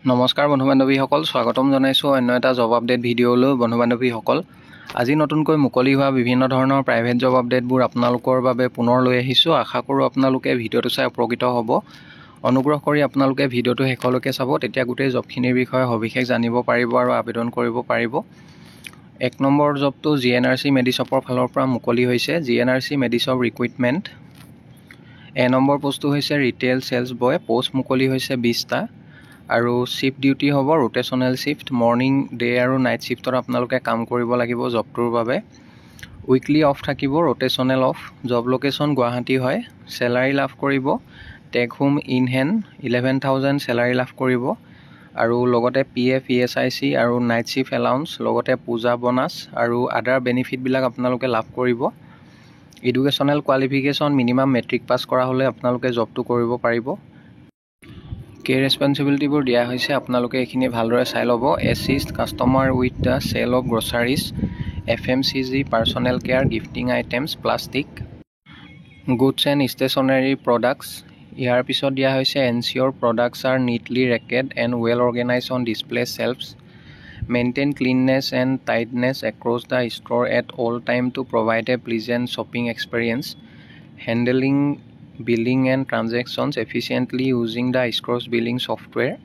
নমস্কাৰ বন্ধু বান্ধৱীসকল, স্বাগতম জনাইছোঁ অন্য এটা জব আপডেট ভিডিঅ'লৈ। বন্ধু বান্ধৱীসকল, আজি নতুনকৈ মুকলি হোৱা বিভিন্ন ধৰণৰ প্ৰাইভেট জব আপডেটবোৰ আপোনালোকৰ বাবে পুনৰ লৈ আহিছোঁ। আশা কৰোঁ আপোনালোকে ভিডিঅ'টো চাই উপকৃত হ'ব। অনুগ্ৰহ কৰি আপোনালোকে ভিডিঅ'টো শেষলৈকে চাব, তেতিয়া গোটেই জবখিনিৰ বিষয়ে সবিশেষ জানিব পাৰিব আৰু আবেদন কৰিব পাৰিব। 1 নম্বৰ জবটো GNRC মেডিশ্বপৰ ফালৰ পৰা মুকলি হৈছে। GNRC Medishop recruitment. এ নম্বৰ পোষ্টটো হৈছে ৰিটেইল চেলছ বয়। পোষ্ট মুকলি হৈছে 20টা আৰু শ্বিফ্ট ডিউটি হ'ব ৰোটেশ্যনেল শ্বিফ্ট। মৰ্ণিং, ডে আৰু নাইট শ্বিফ্টত আপোনালোকে কাম কৰিব লাগিব জবটোৰ বাবে। উইকলি অফ থাকিব, rotational off. Job location Guwahati হয়। চেলাৰী লাভ কৰিব take home in hand 11,000 salary লাভ কৰিব আৰু লগতে PF, ESIC আৰু নাইট শ্বিফ্ট এলাউন্স, লগতে পূজা বোনাছ আৰু আদাৰ বেনিফিটবিলাক আপোনালোকে লাভ কৰিব। Educational qualification minimum matric pass কৰা হ'লে আপোনালোকে জবটো কৰিব পাৰিব। ৰেছপঞ্চিবিলিটিবোৰ দিয়া হৈছে, আপোনালোকে এইখিনি ভালদৰে চাই ল'ব। Assist customer with the sale of groceries, FMCG, personal care, gifting items, plastic goods and stationery products. ইয়াৰ পিছত দিয়া হৈছে ensure products are neatly racked and well organize on display shelves, maintain cleanliness and tidiness across the store at all time to provide a pleasant shopping experience, handling billing and transactions efficiently using the Scrolls billing software,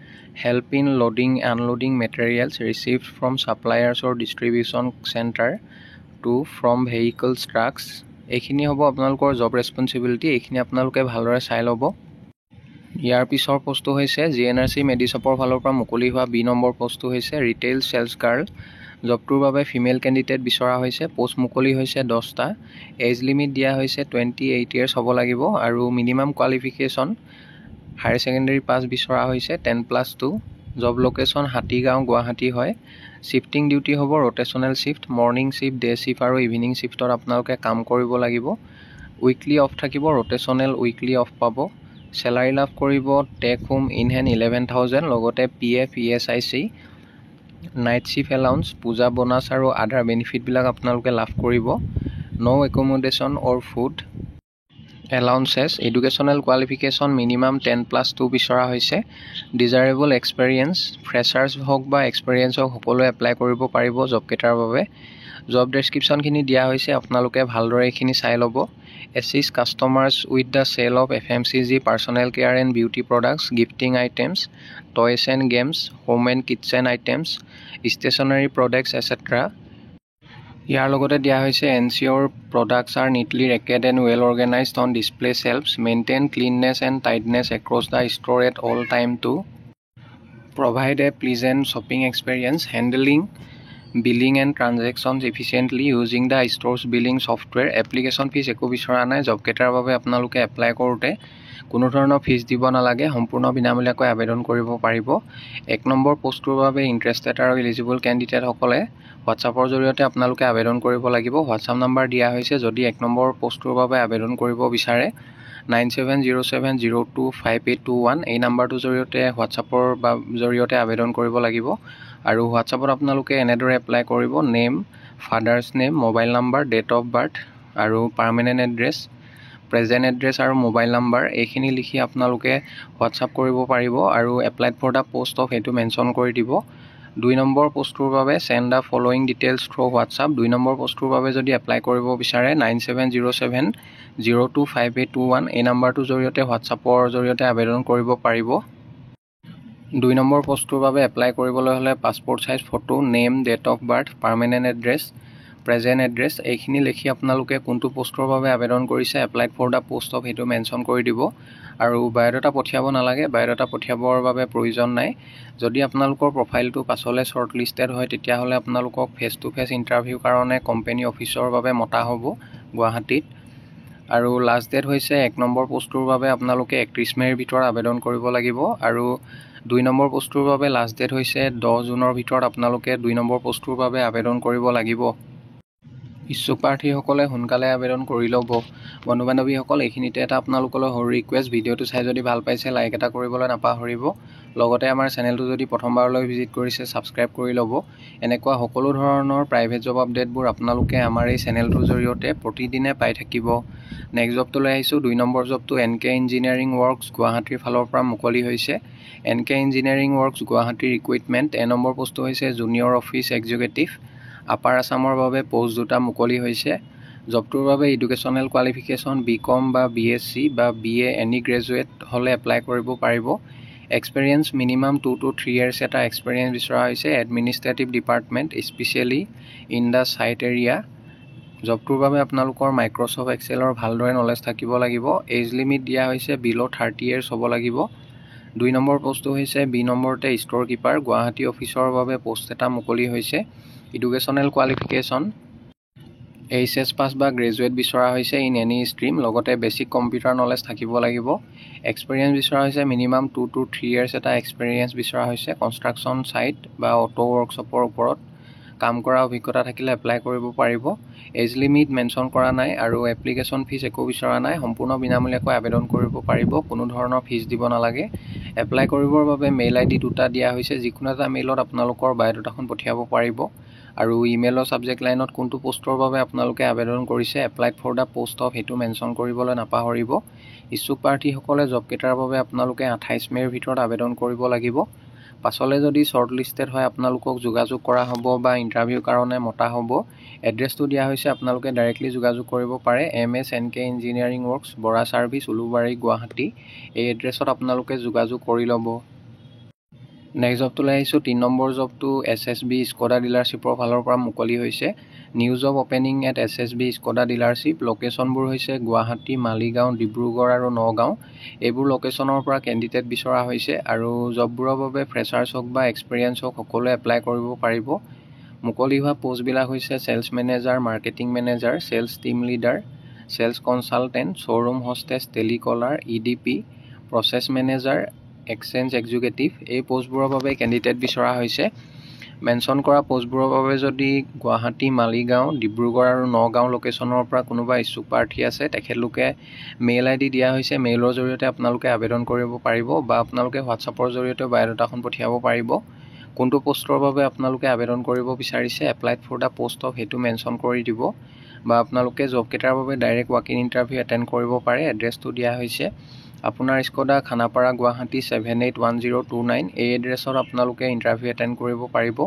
help in loading and unloading materials received from suppliers or distribution center to from vehicles, trucks. এইখিনি হ'ব আপোনালোকৰ job responsibility. এইখিনি আপোনালোকে ভালদৰে চাই ল'ব। ইয়াৰ পিছৰ পোষ্টটো হৈছে GNRC মেডিশ্বপৰ ফালৰ পৰা মুকলি হোৱা 2 নম্বৰ পোষ্টটো হৈছে ৰিটেইল চেলছ গাৰ্ল। জবটোৰ বাবে ফিমেল কেণ্ডিডেট বিচৰা হৈছে। পোষ্ট মুকলি হৈছে 10টা। এজ লিমিট দিয়া হৈছে 28 ইয়াৰ্ছ হ'ব লাগিব আৰু minimum qualification higher secondary pass বিচৰা হৈছে 10+2। জব লোকেশ্যন হাতীগাঁও, গুৱাহাটী হয়। শ্বিফটিং ডিউটি হ'ব rotational shift, morning shift, day shift আৰু ইভিনিং শ্বিফ্টত আপোনালোকে কাম কৰিব লাগিব। উইকলি অফ থাকিব, ৰোটেশ্যনেল উইকলি অফ পাব। চেলাৰী লাভ কৰিব টেক হোম ইন হেণ্ড 11,000, লগতে PF, ESIC, night shift allowance, puja bonus আৰু আদাৰ বেনিফিটবিলাক আপোনালোকে লাভ কৰিব। No accommodation or food allowances. Educational qualification minimum 10+2 বিচৰা হৈছে। ডিজাইৰেবল এক্সপেৰিয়েঞ্চ, ফ্ৰেছাৰ্ছ হওক বা এক্সপেৰিয়েঞ্চ হওক, সকলোৱে এপ্লাই কৰিব পাৰিব জবকেইটাৰ বাবে। জব ডেছক্ৰিপশ্যনখিনি দিয়া হৈছে, আপোনালোকে ভালদৰে এইখিনি চাই ল'ব। Assist customers with the sale of FMCG, personal care and beauty products, gifting items, toys and games, home and kitchen items, stationery products etcetera. ইয়াৰ লগতে দিয়া হৈছে ensure products are neatly racked and well organized on display shelves, maintain cleanliness and tidiness across the store at all time to provide a pleasant shopping experience, handling billing and transactions efficiently using the store's billing software. Application fees একো বিচৰা নাই। জবকেইটাৰ বাবে আপোনালোকে apply কৰোঁতে কোনো ধৰণৰ fees দিব নালাগে, সম্পূৰ্ণ বিনামূলীয়াকৈ আবেদন কৰিব পাৰিব। 1 নম্বৰ পোষ্টটোৰ বাবে ইণ্টাৰেষ্টেড আৰু এলিজিবল কেণ্ডিডেটসকলে হোৱাটছআপৰ জৰিয়তে আপোনালোকে আবেদন কৰিব লাগিব। হোৱাটছআপ নম্বৰ দিয়া হৈছে। যদি 1 নম্বৰ পোষ্টটোৰ বাবে আবেদন কৰিব বিচাৰে 9707025821 এই নাম্বাৰটোৰ জৰিয়তে হোৱাটছআপৰ জৰিয়তে আবেদন কৰিব লাগিব। আৰু হোৱাটছআপত আপোনালোকে এনেদৰে এপ্লাই কৰিব: name, father's name, mobile number, date of birth আৰু পাৰ্মানেণ্ট এড্ৰেছ, প্ৰেজেণ্ট এড্ৰেছ আৰু মোবাইল নাম্বাৰ এইখিনি লিখি আপোনালোকে হোৱাটছআপ কৰিব পাৰিব আৰু applied for the post of এইটো মেনশ্যন কৰি দিব। 2 নম্বৰ পোষ্টটোৰ বাবে send the following details through WhatsApp. 2 নম্বৰ পোষ্টটোৰ বাবে যদি এপ্লাই কৰিব বিচাৰে 9707025821 এই নাম্বাৰটোৰ জৰিয়তে হোৱাটছআপৰ জৰিয়তে আবেদন কৰিব পাৰিব। 2 নম্বৰ পোষ্টটোৰ বাবে এপ্লাই কৰিবলৈ হ'লে passport size photo, name, date of birth, permanent address, present address এইখিনি লিখি আপোনালোকে কোনটো পোষ্টৰ বাবে আবেদন কৰিছে, applied for the post of সেইটো মেনশ্যন কৰি দিব। আৰু বায়'ডাটা পঠিয়াব নালাগে, বায়'ডাটা পঠিয়াবৰ বাবে প্ৰয়োজন নাই। যদি আপোনালোকৰ প্ৰফাইলটো পাছলৈ শ্বৰ্ট লিষ্টেড হয় তেতিয়াহ'লে আপোনালোকক ফেচ টু ফেচ ইণ্টাৰভিউৰ কাৰণে কোম্পানী অফিচৰ বাবে মতা হ'ব গুৱাহাটীত। আৰু লাষ্ট ডেট হৈছে 1 নম্বৰ পোষ্টটোৰ বাবে আপোনালোকে 31 মে'ৰ ভিতৰত আবেদন কৰিব লাগিব আৰু 2 নম্বৰ পোষ্টটোৰ বাবে লাষ্ট ডেট হৈছে 10 জুনৰ ভিতৰত আপোনালোকে 2 নম্বৰ পোষ্টটোৰ বাবে আবেদন কৰিব লাগিব। ইচ্ছুক প্ৰাৰ্থীসকলে সোনকালে আবেদন কৰি ল'ব। বন্ধু বান্ধৱীসকল, এইখিনিতে এটা আপোনালোকলৈ সৰু ৰিকুৱেষ্ট, ভিডিঅ'টো চাই যদি ভাল পাইছে লাইক এটা কৰিবলৈ নাপাহৰিব। লগতে আমাৰ চেনেলটো যদি প্ৰথমবাৰলৈ ভিজিট কৰিছে ছাবস্ক্ৰাইব কৰি ল'ব। এনেকুৱা সকলো ধৰণৰ প্ৰাইভেট জব আপডেটবোৰ আপোনালোকে আমাৰ এই চেনেলটোৰ জৰিয়তে প্ৰতিদিনে পাই থাকিব। নেক্সট জবটোলৈ আহিছোঁ। 2 নম্বৰ জবটো NK ইঞ্জিনিয়াৰিং ৱৰ্কছ গুৱাহাটীৰ ফালৰ পৰা মুকলি হৈছে। NK ইঞ্জিনিয়াৰিং ৱৰ্কছ গুৱাহাটীৰ ৰিক্ৰুইটমেণ্ট। নম্বৰ পোষ্টটো হৈছে জুনিয়ৰ অফিচ এক্সিকিউটিভ। আপাৰ আছামৰ বাবে পোষ্ট দুটা মুকলি হৈছে। জবটোৰ বাবে এডুকেশ্যনেল কোৱালিফিকেশ্যন BCom বা BSc বা BA এনি গ্ৰেজুৱেট হ'লে এপ্লাই কৰিব পাৰিব। এক্সপিৰিয়েঞ্চ মিনিমাম 2 to 3 years এটা এক্সপিৰিয়েঞ্চ বিচৰা হৈছে administrative department specially in the site area. জবটোৰ বাবে আপোনালোকৰ মাইক্ৰ'ছফ্ট এক্সেলৰ ভালদৰে নলেজ থাকিব লাগিব। এজ লিমিট দিয়া হৈছে বিল' 30 years হ'ব লাগিব। 2 নম্বৰ পোষ্টটো হৈছে B নম্বৰতে ষ্ট'ৰ কিপাৰ। গুৱাহাটী অফিচৰ বাবে পোষ্ট এটা মুকলি হৈছে। এডুকেশ্যনেল কোৱালিফিকেশ্যন HS পাছ বা গ্ৰেজুৱেট বিচৰা হৈছে ইন এনি ষ্ট্ৰীম। লগতে বেছিক কম্পিউটাৰ নলেজ থাকিব লাগিব। এক্সপিৰিয়েঞ্চ বিচৰা হৈছে মিনিমাম 2 to 3 years এটা এক্সপিৰিয়েঞ্চ বিচৰা হৈছে কনষ্ট্ৰাকশ্যন ছাইট বা অটো ৱৰ্কশ্বপৰ ওপৰত কাম কৰা অভিজ্ঞতা থাকিলে এপ্লাই কৰিব পাৰিব। এজ লিমিট মেনশ্যন কৰা নাই আৰু এপ্লিকেশ্যন ফিজ একো বিচৰা নাই। সম্পূৰ্ণ বিনামূলীয়াকৈ আবেদন কৰিব পাৰিব, কোনো ধৰণৰ ফিজ দিব নালাগে। এপ্লাই কৰিবৰ বাবে মেইল ID দুটা দিয়া হৈছে। যিকোনো এটা মেইলত আপোনালোকৰ বায়'ডাটাখন পঠিয়াব পাৰিব আৰু ইমেইলৰ ছাবজেক্ট লাইনত কোনটো পোষ্টৰ বাবে আপোনালোকে আবেদন কৰিছে applied for the post of সেইটো মেনশ্যন কৰিবলৈ নাপাহৰিব। ইচ্ছুক প্ৰাৰ্থীসকলে জবকেইটাৰ বাবে আপোনালোকে 28 মে'ৰ ভিতৰত আবেদন কৰিব লাগিব। পাছলৈ যদি শ্বৰ্ট লিষ্টেড হয় আপোনালোকক যোগাযোগ কৰা হ'ব বা ইণ্টাৰভিউৰ কাৰণে মতা হ'ব। এড্ৰেছটো দিয়া হৈছে, আপোনালোকে ডাইৰেক্টলি যোগাযোগ কৰিব পাৰে। MS NK engineering works Bora service Ulubari Guwahati. এই এড্ৰেছত আপোনালোকে যোগাযোগ কৰি ল'ব। নেক্সট জবটোলৈ আহিছোঁ। 3 নম্বৰ জবটো SSB স্কডা ডিলাৰশ্বিপৰ ফালৰ পৰা মুকলি হৈছে। New job opening at SSB Skoda dealership. লোকেশ্যনবোৰ হৈছে গুৱাহাটী, মালিগাঁও, ডিব্ৰুগড় আৰু নগাঁও। এইবোৰ লোকেশ্যনৰ পৰা কেণ্ডিডেট বিচৰা হৈছে আৰু জববোৰৰ বাবে ফ্ৰেছাৰ্ছ হওক বা এক্সপিৰিয়েঞ্চ হওক সকলোৱে এপ্লাই কৰিব পাৰিব। মুকলি হোৱা পোষ্টবিলাক হৈছে sales manager, marketing manager, sales team leader, sales consultant, showroom hostess, telecaller, EDP, process manager, exchange executive. এই পোষ্টবোৰৰ বাবে কেণ্ডিডেট বিচৰা হৈছে। মেনশ্যন কৰা পোষ্টবোৰৰ বাবে যদি গুৱাহাটী, মালিগাঁও, ডিব্ৰুগড় আৰু নগাঁও লোকেশ্যনৰ পৰা কোনোবা ইচ্ছুক প্ৰাৰ্থী আছে তেখেতলোকে মেইল ID দিয়া হৈছে। মেইলৰ জৰিয়তে আপোনালোকে আবেদন কৰিব পাৰিব বা আপোনালোকে হোৱাটছআপৰ জৰিয়তে বায়'ডাটাখন পঠিয়াব পাৰিব। কোনটো পোষ্টৰ বাবে আপোনালোকে আবেদন কৰিব বিচাৰিছে applied for the post of সেইটো মেনশ্যন কৰি দিব বা আপোনালোকে জবকেইটাৰ বাবে direct walk in interview attend কৰিব পাৰে। এড্ৰেছটো দিয়া হৈছে আপোনাৰ স্কডা, খানাপাৰা, গুৱাহাটী 781029। এই এড্ৰেছত আপোনালোকে ইণ্টাৰভিউ এটেণ্ড কৰিব পাৰিব।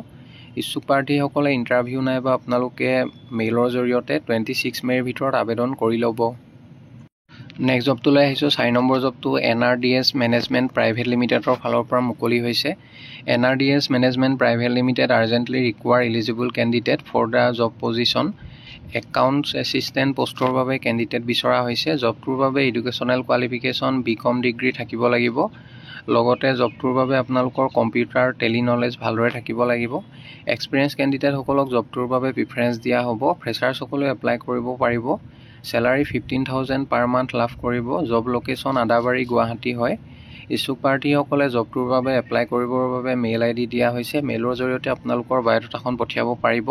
ইচ্ছুক প্ৰাৰ্থীসকলে ইণ্টাৰভিউ নাইবা আপোনালোকে মেইলৰ জৰিয়তে 26 মে'ৰ ভিতৰত আবেদন কৰি ল'ব। নেক্সট জবটোলৈ আহিছোঁ। 4 নম্বৰ জবটো NRDS মেনেজমেণ্ট প্ৰাইভেট লিমিটেডৰ ফালৰ পৰা মুকলি হৈছে। NRDS management private limited urgently require eligible candidate for the job position. Accounts assistant পোষ্টৰ বাবে কেণ্ডিডেট বিচৰা হৈছে। জবটোৰ বাবে এডুকেশ্যনেল কোৱালিফিকেশ্যন BCom ডিগ্ৰী থাকিব লাগিব। লগতে জবটোৰ বাবে আপোনালোকৰ কম্পিউটাৰ টেলি নলেজ ভালদৰে থাকিব লাগিব। এক্সপিৰিয়েঞ্চ কেণ্ডিডেটসকলক জবটোৰ বাবে প্ৰিফাৰেঞ্চ দিয়া হ'ব। ফ্ৰেছাৰ্ছসকলেও এপ্লাই কৰিব পাৰিব। চেলাৰী 15,000 পাৰ মান্থ লাভ কৰিব। জব লোকেশ্যন আদাবাৰী গুৱাহাটী হয়। ইচ্ছুক প্ৰাৰ্থীসকলে জবটোৰ বাবে এপ্লাই কৰিবৰ বাবে মেইল ID দিয়া হৈছে। মেইলৰ জৰিয়তে আপোনালোকৰ বায়'ডাটাখন পঠিয়াব পাৰিব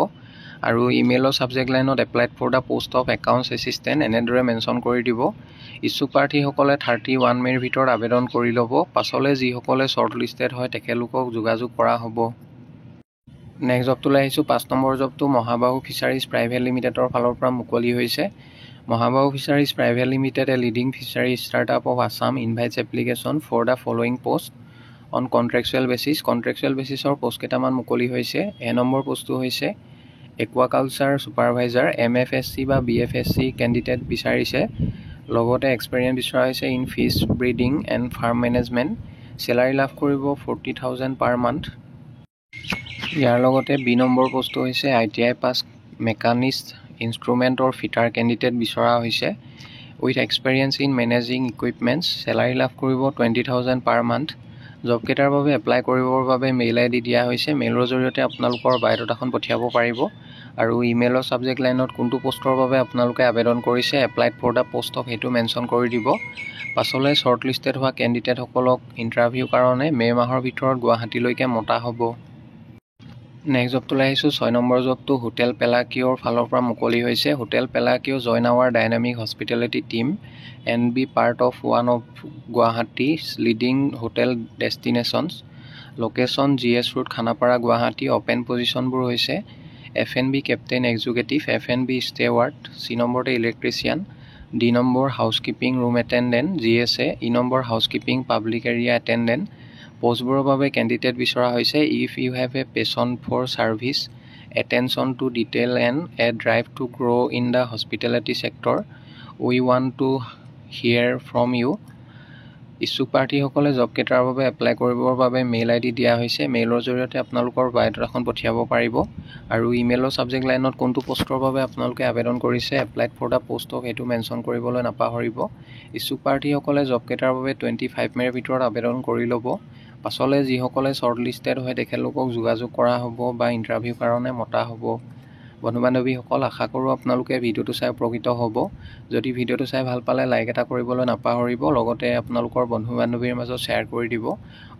আৰু ইমেইলৰ ছাবজেক্ট লাইনত applied for the post of accounts assistant এনেদৰে মেনশ্যন কৰি দিব। ইচ্ছুক প্ৰাৰ্থীসকলে 31 মে'ৰ ভিতৰত আবেদন কৰি ল'ব। পাছলৈ যিসকলে শ্বৰ্ট লিষ্টেড হয় তেখেতলোকক যোগাযোগ কৰা হ'ব। নেক্সট জবটোলৈ আহিছোঁ। 5 নম্বৰ জবটো মহাবাহু ফিচাৰিজ প্ৰাইভেট লিমিটেডৰ ফালৰ পৰা মুকলি হৈছে। Mahabahu fisheries private limited a leading fishery startup of Assam invites application for the following post on contractual basis. Contractual বেচিছৰ পোষ্ট কেইটামান মুকলি হৈছে। নম্বৰ পোষ্টটো হৈছে একুৱাকালচাৰ ছুপাৰভাইজাৰ। MFSC বা BFSC কেণ্ডিডেট বিচাৰিছে। লগতে এক্সপিৰিয়েঞ্চ বিচৰা হৈছে in fish breeding and farm management. Salary লাভ কৰিব 40,000 পাৰ মান্থ। ইয়াৰ লগতে B নম্বৰ পোষ্টটো হৈছে ITI পাছ মেকানিষ্ট ইনষ্ট্ৰুমেণ্টৰ ফিটাৰ কেণ্ডিডেট বিচৰা হৈছে with experience in managing equipments. Salary লাভ কৰিব 20,000 পাৰ মান্থ। জবকেইটাৰ বাবে এপ্লাই কৰিবৰ বাবে মেইল ID দিয়া হৈছে। মেইলৰ জৰিয়তে আপোনালোকৰ বায়'ডাটাখন পঠিয়াব পাৰিব আৰু ইমেইলৰ ছাবজেক্ট লাইনত কোনটো পোষ্টৰ বাবে আপোনালোকে আবেদন কৰিছে applied for the post of সেইটো মেনশ্যন কৰি দিব। পাছলৈ শ্বৰ্ট লিষ্টেড হোৱা কেণ্ডিডেটসকলক ইণ্টাৰভিউৰ কাৰণে মে' মাহৰ ভিতৰত গুৱাহাটীলৈকে মতা হ'ব। নেক্সট জবটোলৈ আহিছোঁ 6 নম্বৰ জবটো হোটেল পেলাকিঅ'ৰ ফালৰ পৰা মুকলি হৈছে। Hotel Palacio' join our dynamic hospitality team and be part of one of Guwahati's leading hotel destinations. Location GS road Khanapara Guwahati. Open পজিশ্যনবোৰ হৈছে F&B captain executive, F&B steward, C নম্বৰতে ইলেক্ট্ৰিচিয়ান, D নম্বৰ housekeeping room attendant GSA, E নম্বৰ housekeeping public area attendant. পোষ্টবোৰৰ বাবে candidate বিচৰা হৈছে if you have a passion for service, attention to detail and a drive to grow' in the hospitality sector, we want to hear from you. ইচ্ছুক প্ৰাৰ্থীসকলে জবকেইটাৰ বাবে apply কৰিবৰ বাবে mail ID দিয়া হৈছে। মেইলৰ জৰিয়তে আপোনালোকৰ বায়'ডাটাখন পঠিয়াব পাৰিব আৰু ইমেইলৰ ছাবজেক্ট লাইনত কোনটো পোষ্টৰ বাবে আপোনালোকে আবেদন কৰিছে, applied for the post of সেইটো মেনশ্যন কৰিবলৈ নাপাহৰিব। ইচ্ছুক প্ৰাৰ্থীসকলে জবকেইটাৰ বাবে 25 মে'ৰ ভিতৰত আবেদন কৰি ল'ব। পাছলৈ যিসকলে শ্বৰ্টলিষ্টেড হয় তেখেতলোকক যোগাযোগ কৰা হ'ব বা ইণ্টাৰভিউৰ কাৰণে মতা হ'ব। বন্ধু বান্ধৱীসকল, আশা কৰোঁ আপোনালোকে ভিডিঅ'টো চাই উপকৃত হ'ব। যদি ভিডিঅ'টো চাই ভাল পালে লাইক এটা কৰিবলৈ নাপাহৰিব, লগতে আপোনালোকৰ বন্ধু বান্ধৱীৰ মাজত শ্বেয়াৰ কৰি দিব।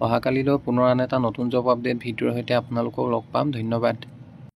অহাকালিলৈ পুনৰ আন এটা নতুন জব আপডেট ভিডিঅ'ৰ সৈতে আপোনালোকক লগ পাম। ধন্যবাদ।